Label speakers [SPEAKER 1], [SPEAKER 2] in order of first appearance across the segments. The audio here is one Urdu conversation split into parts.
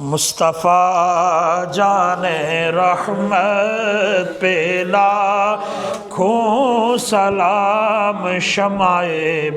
[SPEAKER 1] مصطفیٰ جان رحمت پہ لاکھوں سلام، شمع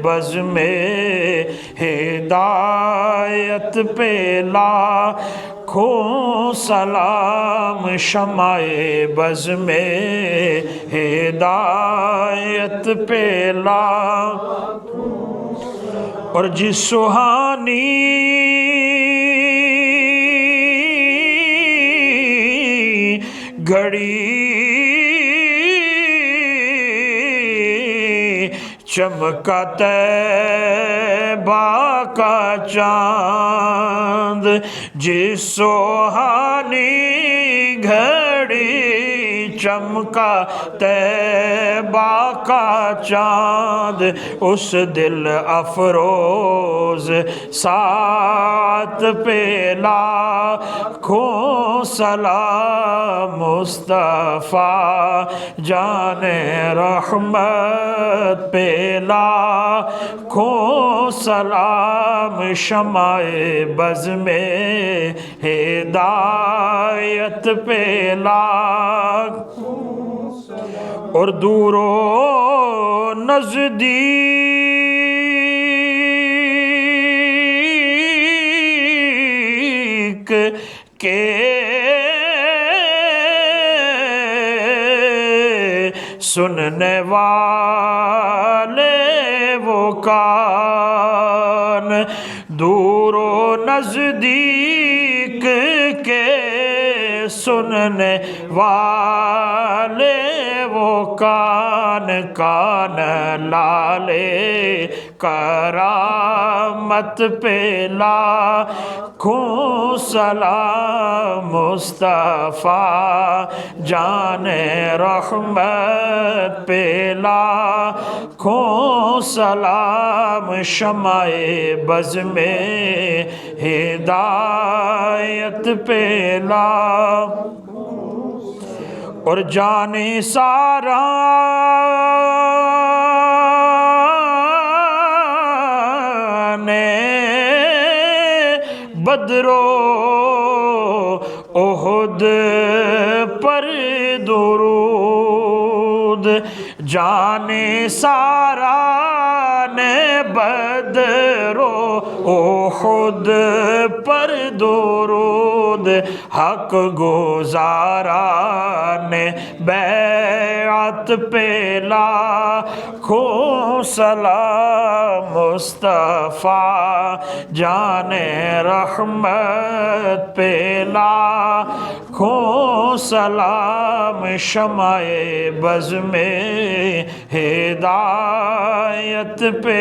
[SPEAKER 1] بز میں ہدایت پہ لاکھوں سلام، شمع بز میں ہدایت پہ اور جس سہانی گھڑی چمکا طیبہ کا چاند، جس سہانی گھڑی چمکا طیبہ کا چاند، اس دل افروز ساتھ پہ لاکھوں سلام، مصطفیٰ جان رحمت پہ لاکھوں سلام، شمع بز میں ہدایت پہ اور دور و نزدیک کے سننے والے وہ کان، دور و نزدیک کے سننے والے وہ کان، کان لالے کرامت پہ لاکھوں سلام، مصطفیٰ جان رحمت پہ لاکھوں سلام، شمع بز میں ہدایت پہ اور جانے سارا نے بدر و احد پر درود، جانے سارا نے بدر و احد پر درود، حق گزاران بیعت پہ لاکھوں سلام، مصطفیٰ جان رحمت پہ لاکھوں سلام، شمع بز میں ہدایت پہ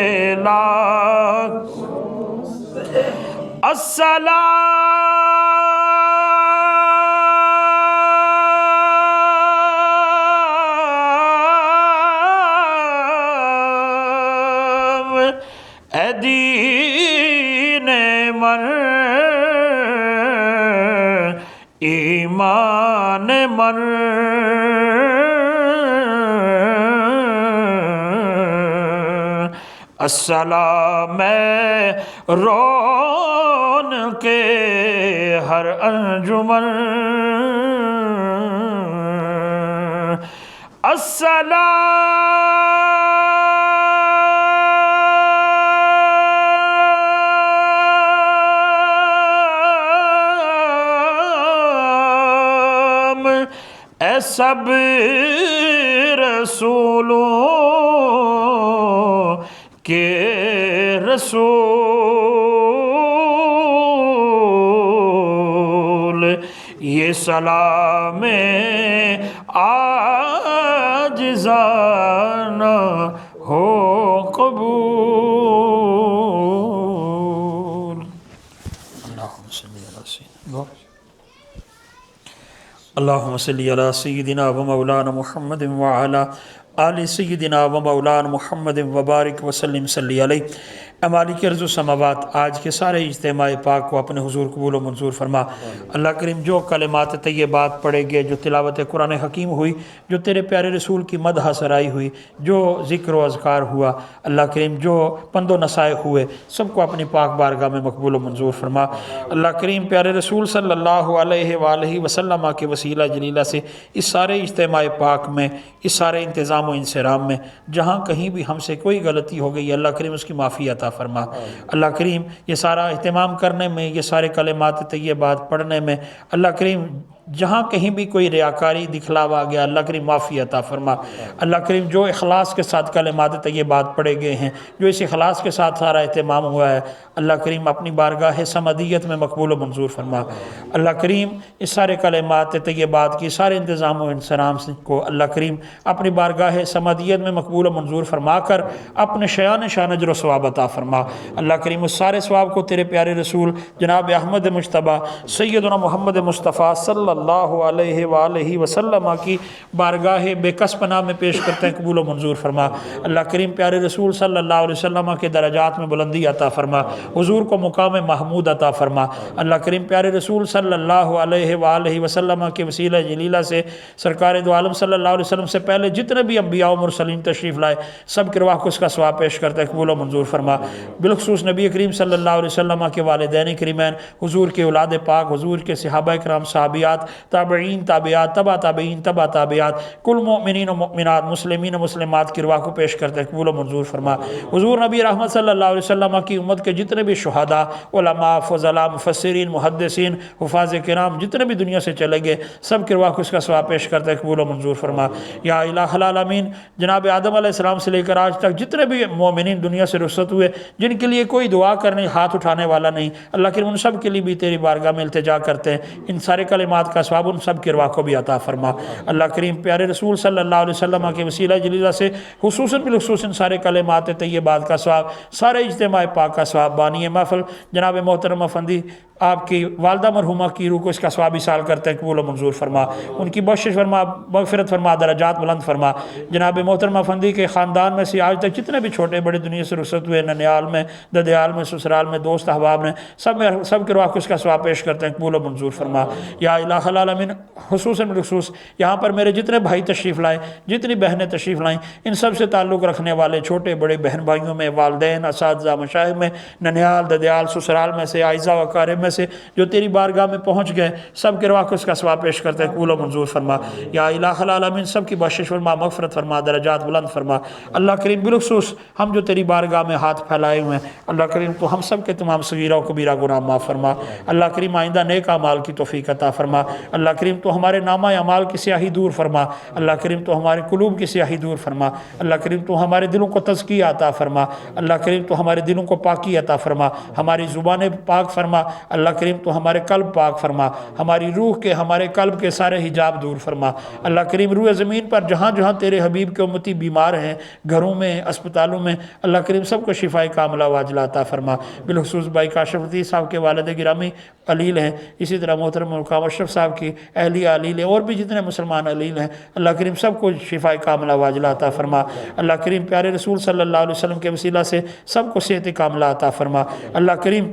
[SPEAKER 1] السلام اے دین من ایمان من، السلام رون کے ہر انجمن، السلام اے سب رسولوں کے رسول، یہ سلام عاجزانہ ہو قبول۔ اللہم صلی علی سیدنا و مولانا محمد وعلا آل سیدنا و مولانا محمد وبارک وسلم صلی علیہ۔ مالک ارض و سماوات، آج کے سارے اجتماع پاک کو اپنے حضور قبول و منظور فرما۔ اللہ کریم جو کلمات طیبات پڑھے گئے، جو تلاوت قرآن حکیم ہوئی، جو تیرے پیارے رسول کی مدح سرائی ہوئی، جو ذکر و اذکار ہوا، اللہ کریم جو پند و نصائح ہوئے، سب کو اپنی پاک بارگاہ میں مقبول و منظور فرما۔ اللہ کریم پیارے رسول صلی اللہ علیہ وآلہ وسلم کے وسیلہ جلیلہ سے اس سارے اجتماع پاک میں، اس سارے انتظام و انصرام میں جہاں کہیں بھی ہم سے کوئی غلطی ہو گئی، اللہ کریم اس کی معافی عطا فرما۔ اللہ کریم یہ سارا اہتمام کرنے میں، یہ سارے کلمات طیبات پڑھنے میں، اللہ کریم جہاں کہیں بھی کوئی ریاکاری دکھلاوا گیا، اللہ کریم معافی عطا فرما۔ اللہ کریم جو اخلاص کے ساتھ کلمات طیبات پڑھے گئے ہیں، جو اس اخلاص کے ساتھ سارا اہتمام ہوا ہے، اللہ کریم اپنی بارگاہ سمدیت میں مقبول و منظور فرما۔ اللہ کریم اس سارے کلمات طیبات کی سارے انتظام و انصرام کو اللہ کریم اپنی بارگاہ سمدیت میں مقبول و منظور فرما کر اپنے شیان شان اجر و ثواب عطا فرما۔ اللہ کریم اس سارے ثواب کو تیرے پیارے رسول جناب احمد مجتبیٰ سیدنا محمد مصطفیٰ صلی اللہ علیہ وآلہ وسلم کی بارگاہ بے کس پناہ میں پیش کرتے ہیں، قبول و منظور فرما۔ اللہ کریم پیارے رسول صلی اللہ علیہ وسلم کے درجات میں بلندی عطا فرما، حضور کو مقام محمود عطا فرما۔ اللہ کریم پیارے رسول صلی اللہ علیہ وآلہ وسلم کے وسیلہ جلیلہ سے سرکار دو عالم صلی اللہ علیہ وسلم سے پہلے جتنے بھی انبیاء و مرسلین تشریف لائے، سب کے رواح کو اس کا ثواب پیش کرتے ہیں، قبول و منظور فرما۔ بالخصوص نبی کریم صلی اللہ علیہ وسلم کے والدین کریمین، حضور کے اولاد پاک، حضور کے صحابہ کرام، صحابیات، تابعین، تابعات، تبع تابعین، تبع تابعات، کل مؤمنین و مؤمنات، مسلمین و مسلمات کی رواح کو پیش کرتے ہیں، قبول و منظور فرما۔ حضور نبی رحمت صلی اللہ علیہ وسلم کی امت کے جتنے بھی شہداء، علماء، فضلاء، مفسرین، محدثین، حفاظ کرام جتنے بھی دنیا سے چلے گئے، سب کی رواح کو اس کا ثواب پیش کرتے ہیں، قبول و منظور فرما۔ یا الہ العالمین، جناب آدم علیہ السلام سے لے کر آج تک جتنے بھی مومنین دنیا سے رخصت ہوئے، جن کے لیے کوئی دعا کرنے، ہاتھ اٹھانے والا نہیں، اللہ کریم ان سب کے لیے بھی تیری بارگاہ میں التجا کرتے ہیں، ان سارے کلمات کا ثواب ان سب کی رواح کو بھی عطا فرما۔ اللہ کریم پیارے رسول صلی اللہ علیہ وسلم کے وسیلہ جلیلہ سے خصوصاً بالخصوص ان سارے کلمات طیبات کا ثواب، سارے اجتماع پاک کا ثواب، بانی محفل جناب محترم افندی آپ کی والدہ مرحومہ کی روح کو اس کا ثواب اصال کرتے ہیں، قبول و منظور فرما، ان کی بخشش فرما، مغفرت فرما، درجات بلند فرما۔ جناب محترم افندی کے خاندان میں سے آج تک جتنے بھی چھوٹے بڑے دنیا سے رخصت ہوئے، ننیال میں، ددیال میں، سسرال میں، دوست احباب نے، سب کے رواح کو اس کا ثواب پیش کرتے ہیں، قبول و منظور فرما۔ یا الہ العالمین، خصوصاً بالخصوص یہاں پر میرے جتنے بھائی تشریف لائے، جتنی بہنیں تشریف لائیں، ان سب سے تعلق رکھنے والے چھوٹے بڑے بہن بھائیوں میں، والدین، اساتذہ، مشائخ میں، ننیال، ددیال، سسرال میں سے، اعزاء و اقارب میں سے جو تیری بارگاہ میں پہنچ گئے، سب کے رواح کو اس کا ثواب پیش کرتے ہیں، قبول و منظور فرما۔ یا الہ العالمین، سب کی بخشش فرما، مغفرت فرما، درجات بلند فرما۔ اللہ کریم بالخصوص ہم جو تیری بارگاہ میں ہاتھ پھیلائے ہوئے ہیں، اللہ کریم تو ہم سب کے تمام صغیرہ و کبیرہ گناہ معاف فرما۔ اللہ کریم آئندہ نیک اعمال کی توفیق عطا فرما۔ اللہ کریم تو ہمارے نامہ اعمال کی سیاہی دور فرما۔ اللہ کریم تو ہمارے قلوب کی سیاہی دور فرما۔ اللہ کریم تو ہمارے دلوں کو تزکیہ عطا فرما۔ اللہ کریم تو ہمارے دلوں کو پاکی عطا فرما، ہماری زبانیں پاک فرما۔ اللہ کریم تو ہمارے قلب پاک فرما، ہماری روح کے، ہمارے قلب کے سارے حجاب دور فرما۔ اللہ کریم روح زمین پر جہاں جہاں تیرے حبیب کے امتی بیمار ہیں، گھروں میں، اسپتالوں میں، اللہ کریم سب کو شفائے کاملہ واجلہ عطا فرما۔ بالخصوص بھائی کاشف لطیف صاحب کے والد گرامی علیل ہیں، اسی طرح محترم مقام اشرف صاحب کی اہلیہ علیل ہے، اور بھی جتنے مسلمان علیل ہیں، اللہ کریم سب کو شفائے کاملہ واجلہ عطا فرما۔ اللہ کریم پیارے رسول صلی اللہ علیہ وسلم کے وسیلہ سے سب کو صحت کاملہ عطا فرما۔ اللہ کریم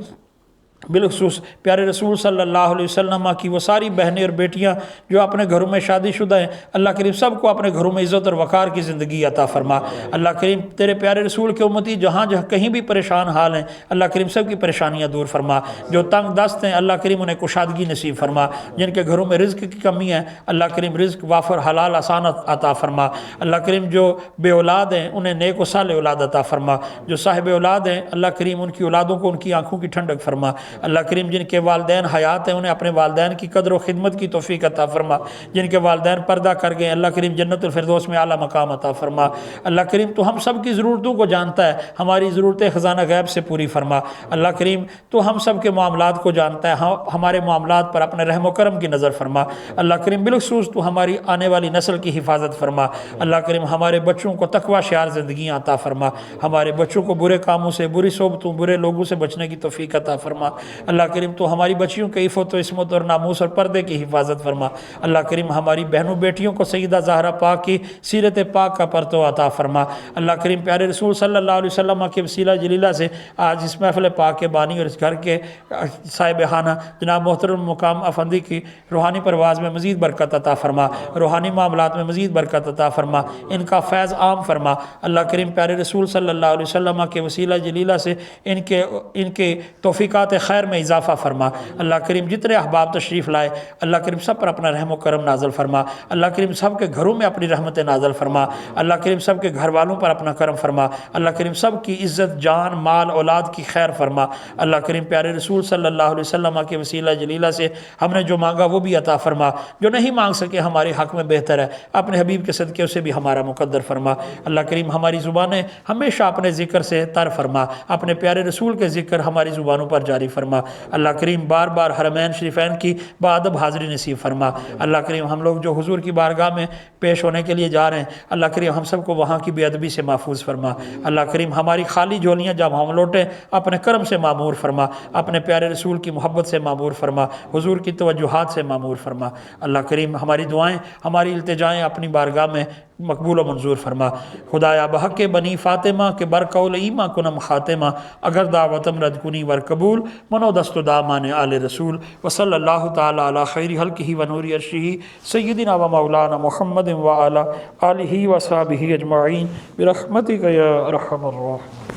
[SPEAKER 1] بالخصوص پیارے رسول صلی اللہ علیہ وسلم کی وہ ساری بہنیں اور بیٹیاں جو اپنے گھروں میں شادی شدہ ہیں، اللہ کریم سب کو اپنے گھروں میں عزت اور وقار کی زندگی عطا فرما۔ اللہ کریم تیرے پیارے رسول کے امتی جہاں جہاں کہیں بھی پریشان حال ہیں، اللہ کریم سب کی پریشانیاں دور فرما۔ جو تنگ دست ہیں، اللہ کریم انہیں کشادگی نصیب فرما۔ جن کے گھروں میں رزق کی کمی ہے، اللہ کریم رزق وافر حلال آسان عطا فرما۔ اللہ کریم جو بے اولاد ہیں انہیں نیک و صالح اولاد عطا فرما۔ جو صاحب اولاد ہیں، اللہ کریم ان کی اولادوں کو ان کی آنکھوں کی ٹھنڈک فرما۔ اللہ کریم جن کے والدین حیات ہیں انہیں اپنے والدین کی قدر و خدمت کی توفیق عطا فرما۔ جن کے والدین پردہ کر گئے، اللہ کریم جنت الفردوس میں اعلیٰ مقام عطا فرما۔ اللہ کریم تو ہم سب کی ضرورتوں کو جانتا ہے، ہماری ضرورتیں خزانہ غیب سے پوری فرما۔ اللہ کریم تو ہم سب کے معاملات کو جانتا ہے، ہمارے معاملات پر اپنے رحم و کرم کی نظر فرما۔ اللہ کریم بالخصوص تو ہماری آنے والی نسل کی حفاظت فرما۔ اللہ کریم ہمارے بچوں کو تقوی شعار زندگیاں عطا فرما۔ ہمارے بچوں کو برے کاموں سے، بری صحبتوں، برے لوگوں سے بچنے کی توفیق عطا فرما۔ اللہ کریم تو ہماری بچیوں کے عفت و عصمت اور ناموس اور پردے کی حفاظت فرما۔ اللہ کریم ہماری بہنوں بیٹیوں کو سیدہ زہرا پاک کی سیرت پاک کا پرتو عطا فرما۔ اللہ کریم پیارے رسول صلی اللہ علیہ وسلم کے وسیلہ جلیلہ سے آج اس محفل پاک کے بانی اور اس گھر کے صاحبانہ جناب محترم مقام افندی کی روحانی پرواز میں مزید برکت عطا فرما، روحانی معاملات میں مزید برکت عطا فرما، ان کا فیض عام فرما۔ اللہ کریم پیارے رسول صلی اللہ علیہ وسلم کے وسیلہ جلیلہ سے ان کے توفیقات خیر میں اضافہ فرما۔ اللہ کریم جتنے احباب تشریف لائے اللہ کریم سب پر اپنا رحم و کرم نازل فرما۔ اللہ کریم سب کے گھروں میں اپنی رحمت نازل فرما۔ اللہ کریم سب کے گھر والوں پر اپنا کرم فرما۔ اللہ کریم سب کی عزت جان مال اولاد کی خیر فرما۔ اللہ کریم پیارے رسول صلی اللہ علیہ وسلم کے وسیلہ جلیلہ سے ہم نے جو مانگا وہ بھی عطا فرما، جو نہیں مانگ سکے ہمارے حق میں بہتر ہے اپنے حبیب کے صدقے اسے بھی ہمارا مقدر فرما۔ اللہ کریم ہماری زبانیں ہمیشہ اپنے ذکر سے تر فرما، اپنے پیارے رسول کے ذکر ہماری زبانوں پر جاری فرما۔ اللہ کریم بار بار حرمین شریفین کی بادب حاضری نصیب فرما۔ اللہ کریم ہم لوگ جو حضور کی بارگاہ میں پیش ہونے کے لیے جا رہے ہیں اللہ کریم ہم سب کو وہاں کی بے ادبی سے محفوظ فرما۔ اللہ کریم ہماری خالی جھولیاں جب ہم لوٹیں اپنے کرم سے معمور فرما، اپنے پیارے رسول کی محبت سے معمور فرما، حضور کی توجہات سے معمور فرما۔ اللہ کریم ہماری دعائیں ہماری التجائیں اپنی بارگاہ میں مقبول و منظور فرما۔ خدایا بحق بنی فاطمہ کے برقول ایمہ کنم خاتمہ، اگر دعوتم رد کنی ور قبول منو دست دامان آل رسول، وصلی اللہ تعالی علی خیر خلقہ و نور عرشہ سیدنا و مولانا محمد و علی آلہ و صحبہ اجمعین برحمتک یا ارحم الراحمین۔